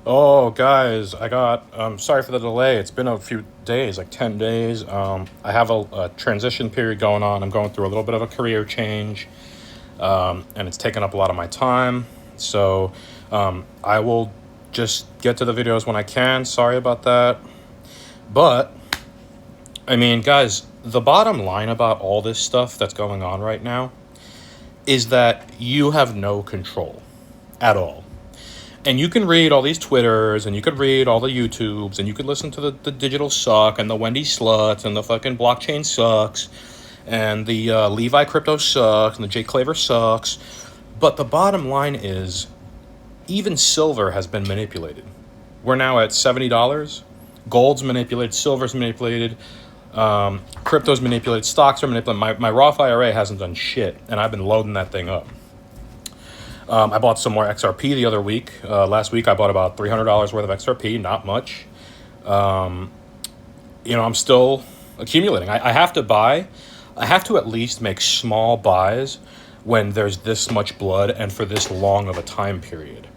Oh, guys, sorry for the delay. It's been a few days, like 10 days. I have a transition period going on. I'm going through a little bit of a career change, and it's taken up a lot of my time. So, I will just get to the videos when I can. Sorry about that. But, I mean, guys, the bottom line about all this stuff that's going on right now is that you have no control at all. And you can read all these Twitters, and you could read all the YouTubes, and you could listen to the digital suck, and the Wendy sluts, and the fucking blockchain sucks, and the Levi crypto sucks, and the Jay Claver sucks. But the bottom line is, even silver has been manipulated. We're now at $70. Gold's manipulated, silver's manipulated, crypto's manipulated, stocks are manipulated. My Roth IRA hasn't done shit, and I've been loading that thing up. I bought some more XRP the other week. Last week I bought about $300 worth of XRP, not much. I'm still accumulating. I have to buy. I have to at least make small buys when there's this much blood and for this long of a time period.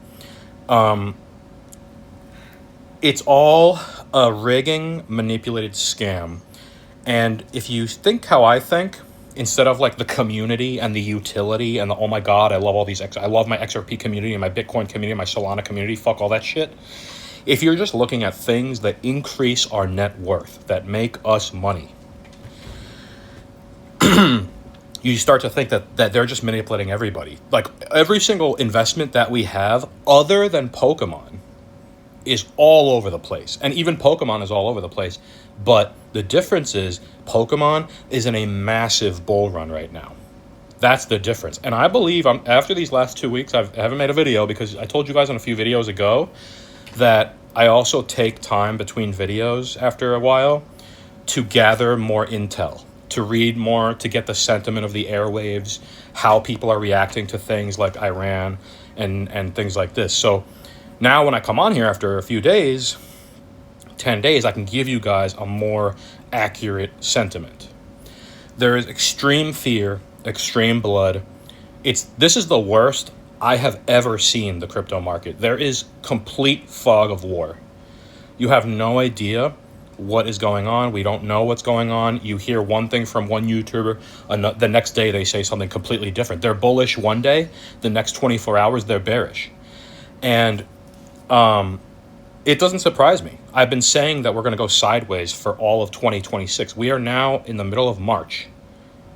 It's all a rigging, manipulated scam. And if you think how I think, instead of like the community and the utility and the oh my god, I love all these I love my XRP community and my Bitcoin community, my Solana community, fuck all that shit. If you're just looking at things that increase our net worth, that make us money, you start to think that they're just manipulating everybody. Like every single investment that we have, other than Pokemon, is all over the place. And even Pokemon is all over the place. But the difference is Pokemon is in a massive bull run right now. That's the difference. And I believe after these last 2 weeks, I haven't made a video because I told you guys on a few videos ago that I also take time between videos after a while to gather more intel, to read more, to get the sentiment of the airwaves, how people are reacting to things like Iran and things like this. So now when I come on here after a few days, 10 days, I can give you guys a more accurate sentiment. There is extreme fear, extreme blood. This is the worst I have ever seen the crypto market. There is complete fog of war. You have no idea what is going on. We don't know what's going on. You hear one thing from one YouTuber, the next day they say something completely different. They're bullish one day, the next 24 hours they're bearish. And it doesn't surprise me. I've been saying that we're going to go sideways for all of 2026. We are now in the middle of March,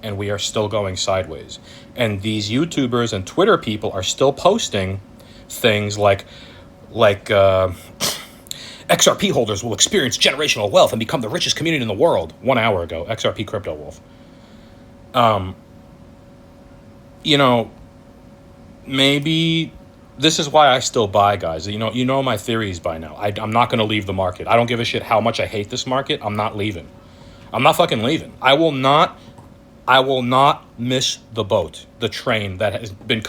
and we are still going sideways. And these YouTubers and Twitter people are still posting things like XRP holders will experience generational wealth and become the richest community in the world. 1 hour ago, XRP Crypto Wolf. Maybe this is why I still buy, guys. You know my theories by now. I'm not going to leave the market. I don't give a shit how much I hate this market. I'm not leaving. I'm not fucking leaving. I will not miss the boat, the train that has been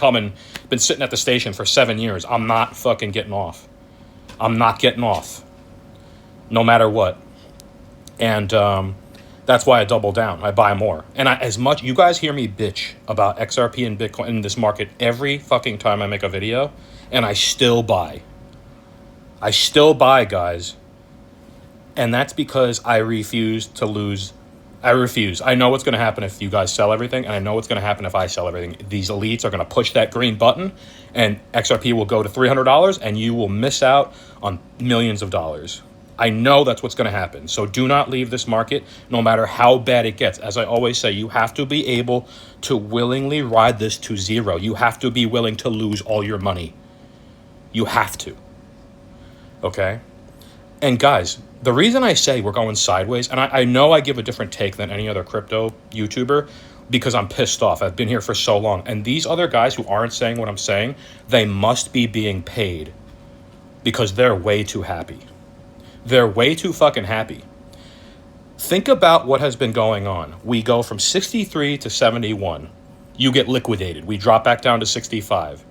sitting at the station for 7 years. I'm not fucking getting off. I'm not getting off, no matter what. And that's why I double down. I buy more. And you guys hear me bitch about XRP and Bitcoin in this market every fucking time I make a video, and I still buy. I still buy, guys. And that's because I refuse to lose. I refuse. I know what's going to happen if you guys sell everything, and I know what's going to happen if I sell everything. These elites are going to push that green button, and XRP will go to $300, and you will miss out on millions of dollars. I know that's what's going to happen. So do not leave this market, no matter how bad it gets. As I always say, you have to be able to willingly ride this to zero. You have to be willing to lose all your money. You have to. Okay? And guys, the reason I say we're going sideways, and I know I give a different take than any other crypto YouTuber because I'm pissed off. I've been here for so long. And these other guys who aren't saying what I'm saying, they must be being paid because they're way too happy. They're way too fucking happy. Think about what has been going on. We go from 63 to 71. You get liquidated. We drop back down to 65.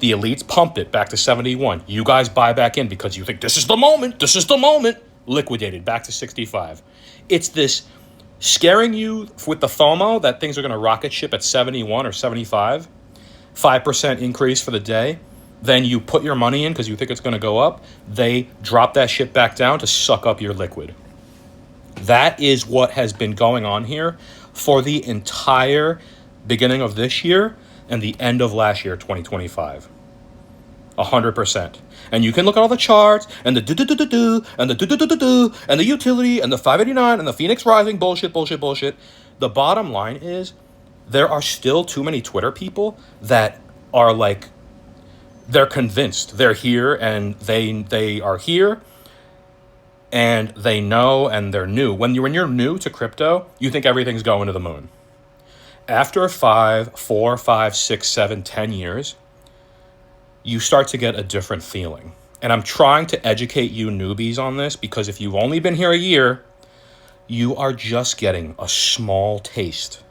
The elites pump it back to 71. You guys buy back in because you think this is the moment. This is the moment. Liquidated back to 65. It's this scaring you with the FOMO that things are going to rocket ship at 71 or 75. 5% increase for the day. Then you put your money in because you think it's going to go up. They drop that shit back down to suck up your liquid. That is what has been going on here for the entire beginning of this year and the end of last year, 2025. 100%. And you can look at all the charts and the do-do-do-do-do and the do-do-do-do-do and the utility and the 589 and the Phoenix Rising bullshit. The bottom line is there are still too many Twitter people that are like, they're convinced they're here and they are here and they know and they're new. When you're new to crypto, you think everything's going to the moon. After 4, 5, 6, 7, 10 years, you start to get a different feeling. And I'm trying to educate you newbies on this because if you've only been here a year, you are just getting a small taste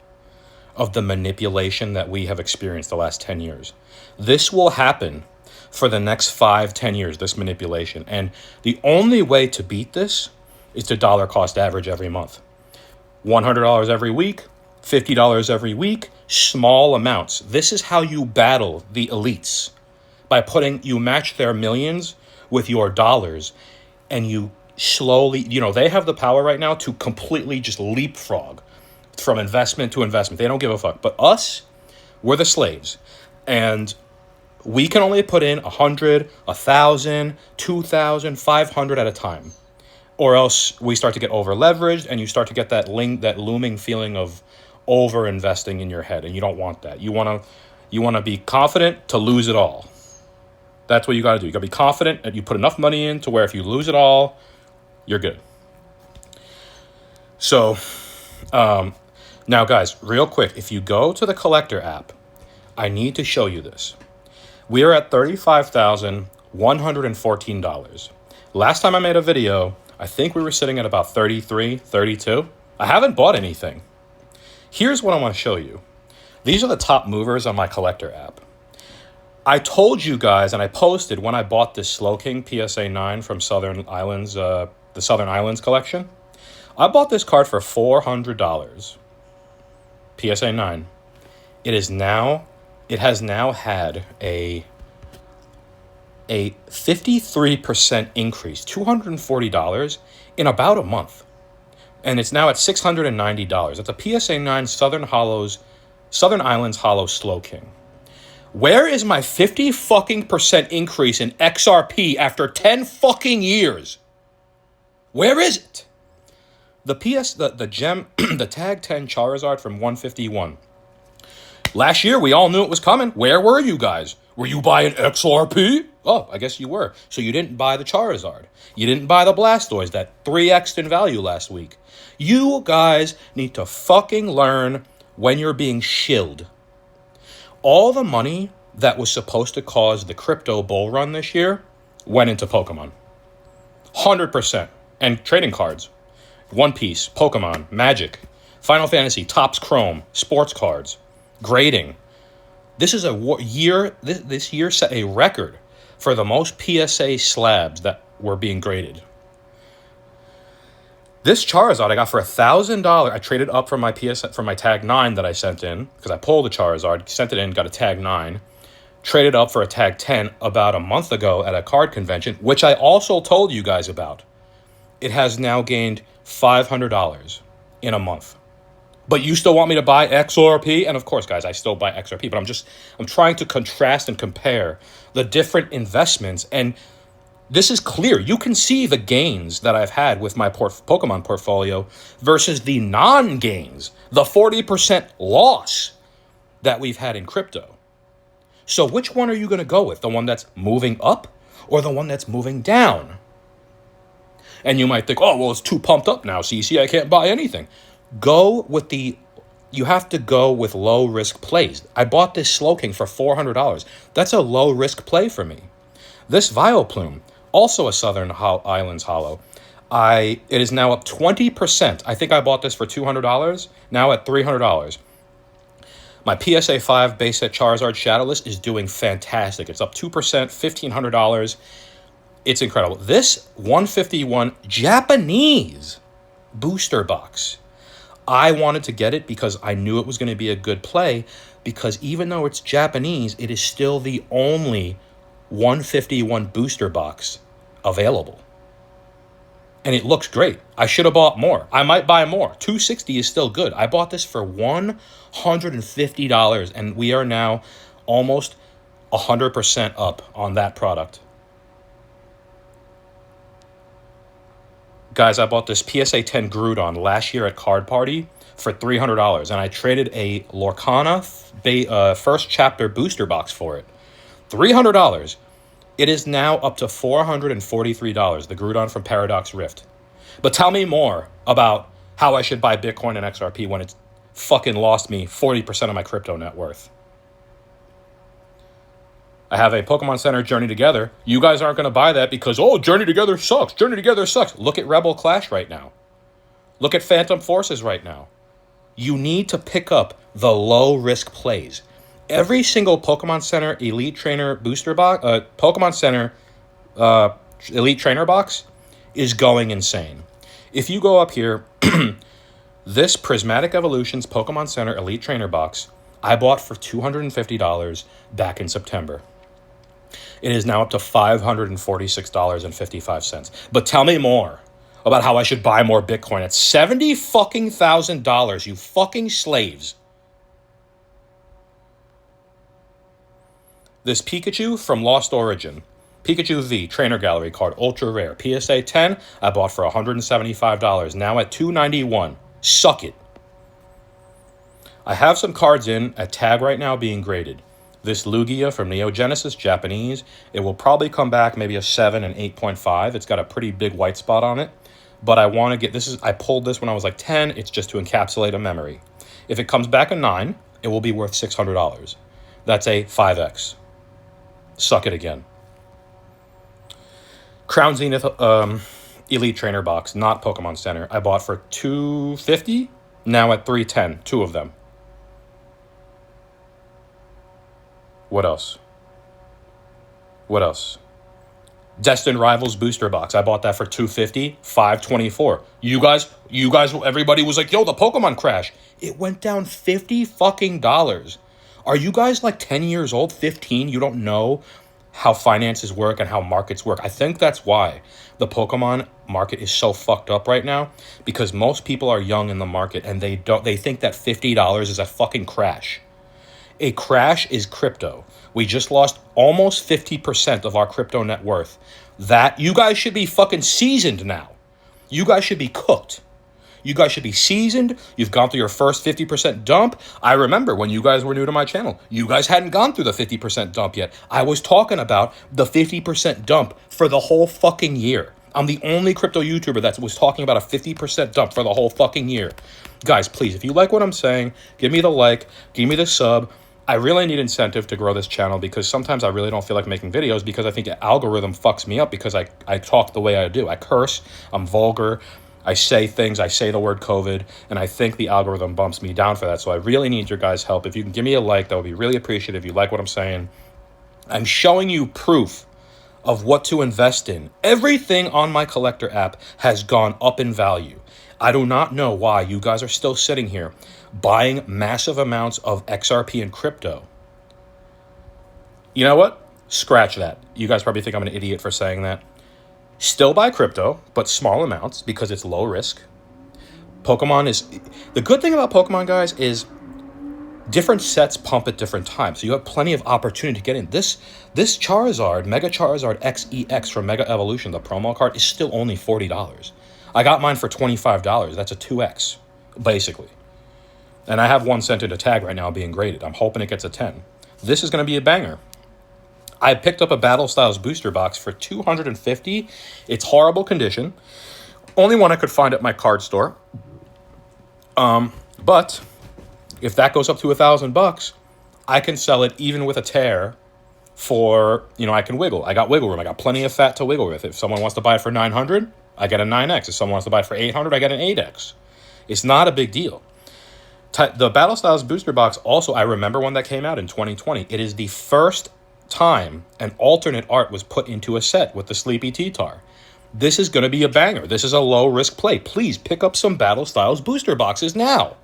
of the manipulation that we have experienced the last 10 years. This will happen for the next 5, 10 years, this manipulation. And the only way to beat this is to dollar cost average every month. $100 every week, $50 every week, small amounts. This is how you battle the elites. By you match their millions with your dollars and you slowly, they have the power right now to completely just leapfrog from investment to investment. They don't give a fuck. But us, we're the slaves. And we can only put in 100, 1,000, 2,000, 500 at a time. Or else we start to get over leveraged and you start to get that looming feeling of over investing in your head. And you don't want that. You want to be confident to lose it all. That's what you got to do. You got to be confident that you put enough money in to where if you lose it all, you're good. So, now guys, real quick, if you go to the Collector app, I need to show you this. We are at $35,114. Last time I made a video, I think we were sitting at about 33, 32. I haven't bought anything. Here's what I want to show you. These are the top movers on my Collector app. I told you guys, and I posted when I bought this Slowking PSA 9 from Southern Islands, the Southern Islands collection. I bought this card for $400. PSA 9. It has now had a 53% increase, $240 in about a month. And it's now at $690. That's a PSA 9 Southern Islands Hollow Slowking. Where is my 50% increase in XRP after 10 fucking years? Where is it? The gem, the tag 10 Charizard from 151. Last year, we all knew it was coming. Where were you guys? Were you buying XRP? Oh, I guess you were. So you didn't buy the Charizard. You didn't buy the Blastoise that 3x'd in value last week. You guys need to fucking learn when you're being shilled. All the money that was supposed to cause the crypto bull run this year went into Pokemon. 100%. And trading cards. One Piece, Pokemon, Magic, Final Fantasy, Topps Chrome, sports cards, grading. This is this year set a record for the most PSA slabs that were being graded. This Charizard I got for $1,000. I traded up from my tag 9 that I sent in because I pulled the Charizard, sent it in, got a tag 9. Traded up for a tag 10 about a month ago at a card convention, which I also told you guys about. It has now gained $500 in a month. But you still want me to buy XRP? And of course, guys, I still buy XRP, but I'm trying to contrast and compare the different investments. And this is clear. You can see the gains that I've had with my Pokemon portfolio versus the non-gains, the 40% loss that we've had in crypto. So which one are you going to go with? The one that's moving up or the one that's moving down? And you might think, oh, well, it's too pumped up now, CC. I can't buy anything. You have to go with low-risk plays. I bought this Slowking for $400. That's a low-risk play for me. This Vileplume, also a Southern Islands Hollow, it is now up 20%. I think I bought this for $200, now at $300. My PSA 5 base set Charizard Shadowless is doing fantastic. It's up 2%, $1,500. It's incredible. This 151 Japanese booster box, I wanted to get it because I knew it was going to be a good play because even though it's Japanese, it is still the only 151 booster box available. And it looks great. I should have bought more. I might buy more. 260 is still good. I bought this for $150, and we are now almost 100% up on that product. Guys, I bought this PSA 10 Groudon last year at Card Party for $300, and I traded a Lorcana first chapter booster box for it. $300. It is now up to $443, the Groudon from Paradox Rift. But tell me more about how I should buy Bitcoin and XRP when it's fucking lost me 40% of my crypto net worth. I have a Pokemon Center Journey Together. You guys aren't going to buy that because, oh, Journey Together sucks. Journey Together sucks. Look at Rebel Clash right now. Look at Phantom Forces right now. You need to pick up the low-risk plays. Every single Pokemon Center Elite Trainer booster box, Pokemon Center Elite Trainer box is going insane. If you go up here, this Prismatic Evolutions Pokemon Center Elite Trainer box, I bought for $250 back in September. It is now up to $546.55. But tell me more about how I should buy more Bitcoin at $70,000, you fucking slaves. This Pikachu from Lost Origin, Pikachu V, Trainer Gallery card, ultra rare, PSA 10, I bought for $175, now at $291. Suck it. I have some cards in at tag right now being graded. This Lugia from Neo Genesis, Japanese, it will probably come back maybe a 7 and 8.5. It's got a pretty big white spot on it, but I want to get, I pulled this when I was like 10, it's just to encapsulate a memory. If it comes back a 9, it will be worth $600. That's a 5x. Suck it again. Crown Zenith Elite Trainer box, not Pokemon Center. I bought for $250, now at $310, two of them. What else? Destined Rivals booster box. I bought that for $250, $524. You guys, everybody was like, yo, the Pokemon crash. It went down $50 fucking dollars. Are you guys like 10 years old, 15? You don't know how finances work and how markets work. I think that's why the Pokemon market is so fucked up right now, because most people are young in the market and they think that $50 is a fucking crash. A crash is crypto. We just lost almost 50% of our crypto net worth. That you guys should be fucking seasoned now. You guys should be cooked. You guys should be seasoned. You've gone through your first 50% dump. I remember when you guys were new to my channel, you guys hadn't gone through the 50% dump yet. I was talking about the 50% dump for the whole fucking year. I'm the only crypto YouTuber that was talking about a 50% dump for the whole fucking year. Guys, please, if you like what I'm saying, give me the like, give me the sub. I really need incentive to grow this channel because sometimes I really don't feel like making videos because I think the algorithm fucks me up because I talk the way I do. I curse, I'm vulgar, I say things, I say the word COVID, and I think the algorithm bumps me down for that. So I really need your guys' help. If you can give me a like, that would be really appreciative. If you like what I'm saying, I'm showing you proof of what to invest in. Everything on my collector app has gone up in value. I do not know why you guys are still sitting here buying massive amounts of XRP and crypto. You know what? Scratch that. You guys probably think I'm an idiot for saying that. Still buy crypto, but small amounts because it's low risk. Pokemon is... The good thing about Pokemon, guys, is different sets pump at different times. So you have plenty of opportunity to get in. This Charizard, Mega Charizard XEX from Mega Evolution, the promo card, is still only $40. I got mine for $25. That's a 2x, basically. And I have 1 cent in a tag right now being graded. I'm hoping it gets a 10. This is going to be a banger. I picked up a Battle Styles booster box for $250. It's horrible condition. Only one I could find at my card store. But if that goes up to $1,000, I can sell it even with a tear for, I can wiggle. I got wiggle room. I got plenty of fat to wiggle with. If someone wants to buy it for $900, I get a 9x. If someone wants to buy it for $800, I get an 8x. It's not a big deal. The Battle Styles booster box also, I remember when that came out in 2020. It is the first time an alternate art was put into a set with the Sleepy T-Tar. This is going to be a banger. This is a low-risk play. Please pick up some Battle Styles booster boxes now.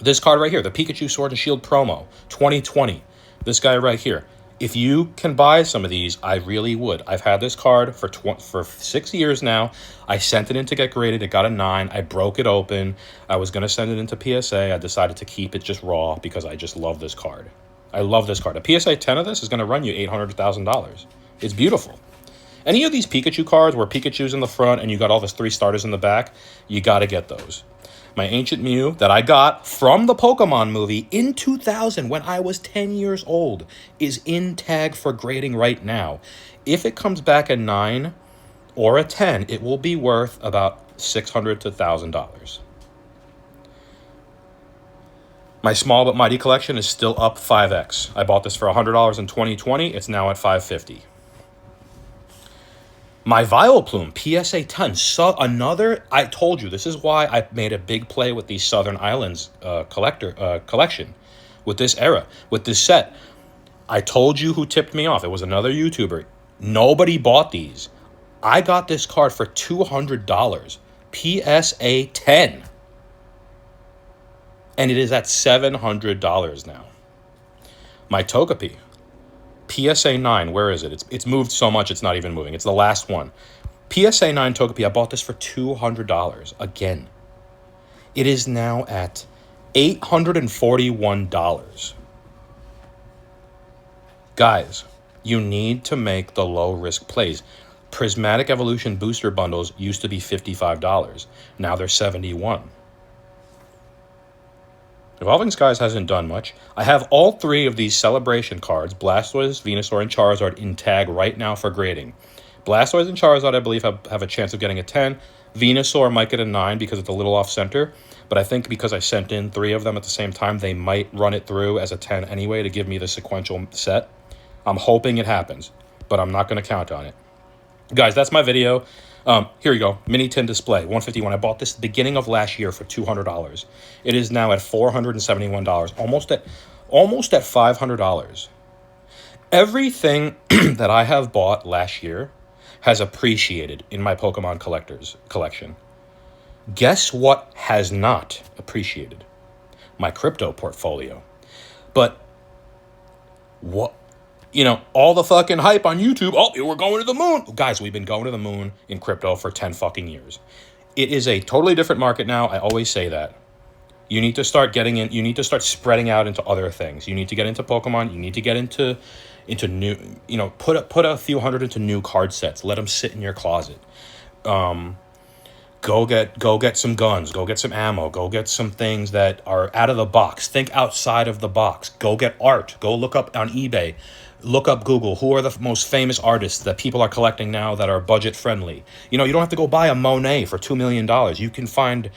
This card right here, the Pikachu Sword and Shield promo, 2020. This guy right here. If you can buy some of these, I really would. I've had this card for 6 years now. I sent it in to get graded. It got a 9. I broke it open. I was going to send it into PSA. I decided to keep it just raw because I just love this card. I love this card. A PSA 10 of this is going to run you $800,000. It's beautiful. Any of these Pikachu cards where Pikachu's in the front and you got all the 3 starters in the back, you got to get those. My Ancient Mew that I got from the Pokemon movie in 2000 when I was 10 years old is in tag for grading right now. If it comes back a 9 or a 10, it will be worth about $600 to $1,000. My Small But Mighty collection is still up 5x. I bought this for $100 in 2020. It's now at $550. My Vileplume PSA 10, I told you, this is why I made a big play with the Southern Islands collection, with this era, with this set. I told you who tipped me off. It was another YouTuber. Nobody bought these. I got this card for $200, PSA 10. And it is at $700 now. My Togepi, PSA 9, where is it? It's moved so much it's not even moving. It's the last one. PSA 9 Togepi, I bought this for $200 again. It is now at $841. Guys, you need to make the low-risk plays. Prismatic Evolution booster bundles used to be $55. Now they're $71. Evolving Skies hasn't done much. I have all 3 of these celebration cards, Blastoise, Venusaur, and Charizard, in tag right now for grading. Blastoise and Charizard, I believe, have a chance of getting a 10. Venusaur might get a 9 because it's a little off-center. But I think because I sent in 3 of them at the same time, they might run it through as a 10 anyway to give me the sequential set. I'm hoping it happens, but I'm not going to count on it. Guys, that's my video. Here you go. Mini Tin Display, 151. I bought this at the beginning of last year for $200. It is now at $471, almost at $500. Everything that I have bought last year has appreciated in my Pokemon collector's collection. Guess what has not appreciated? My crypto portfolio. But what? All the fucking hype on YouTube. Oh, we're going to the moon. Guys, we've been going to the moon in crypto for 10 fucking years. It is a totally different market now. I always say that. You need to start getting in. You need to start spreading out into other things. You need to get into Pokemon. You need to get into new, put a few hundred into new card sets. Let them sit in your closet. Go get some guns. Go get some ammo. Go get some things that are out of the box. Think outside of the box. Go get art. Go look up on eBay. Look up Google. Who are the most famous artists that people are collecting now that are budget friendly? You don't have to go buy a Monet for $2 million. You can find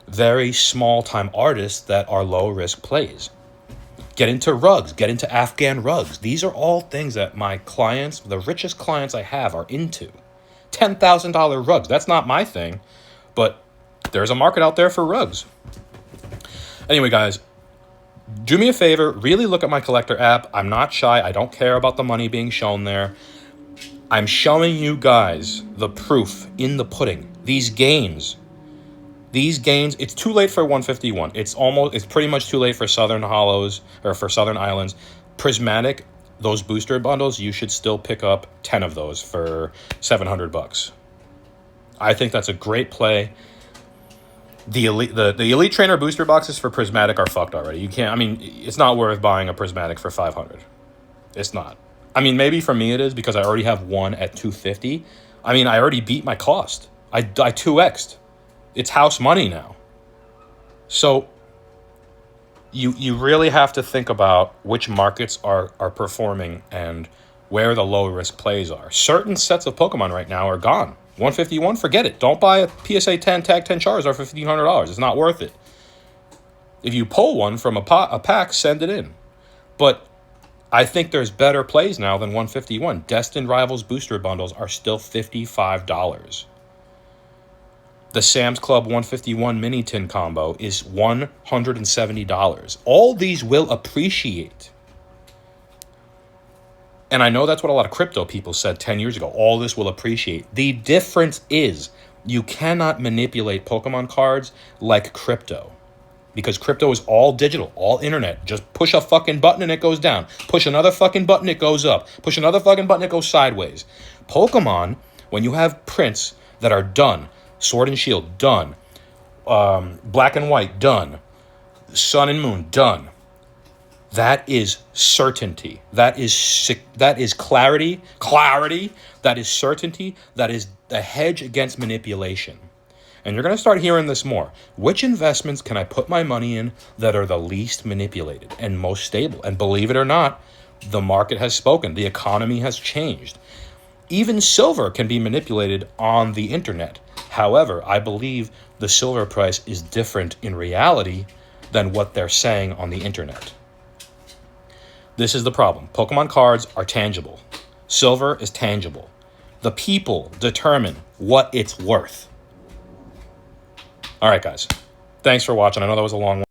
very small time artists that are low risk plays. Get into rugs. Get into Afghan rugs. These are all things that my clients, the richest clients I have, are into. $10,000 rugs. That's not my thing, but there's a market out there for rugs. Anyway, guys, do me a favor, really look at my collector app. I'm not shy. I don't care about the money being shown there. I'm showing you guys the proof in the pudding. These games, it's too late for 151. It's pretty much too late for Southern Hollows or for Southern Islands. Prismatic, those booster bundles, you should still pick up 10 of those for $700. I think that's a great play. The Elite Trainer booster boxes for Prismatic are fucked already. It's not worth buying a Prismatic for $500. It's not. Maybe for me it is because I already have one at $250. I already beat my cost. I 2x'd. It's house money now. So you really have to think about which markets are performing and where the low risk plays are. Certain sets of Pokemon right now are gone. 151, forget it. Don't buy a PSA 10 Tag 10 Charizard for $1,500. It's not worth it. If you pull one from a pack, send it in. But I think there's better plays now than 151. Destined Rivals booster bundles are still $55. The Sam's Club 151 Mini Tin combo is $170. All these will appreciate. And I know that's what a lot of crypto people said 10 years ago. All this will appreciate. The difference is you cannot manipulate Pokemon cards like crypto. because crypto is all digital, all internet. Just push a fucking button and it goes down. Push another fucking button, it goes up. Push another fucking button, it goes sideways. Pokemon, when you have prints that are done, Sword and Shield, done. Black and White, done. Sun and Moon, done. That is certainty. That is clarity. That is certainty. That is a hedge against manipulation. And you're going to start hearing this more. Which investments can I put my money in that are the least manipulated and most stable? And believe it or not, the market has spoken. The economy has changed. Even silver can be manipulated on the internet. However, I believe the silver price is different in reality than what they're saying on the internet. This is the problem. Pokemon cards are tangible. Silver is tangible. The people determine what it's worth. All right, guys. Thanks for watching. I know that was a long one.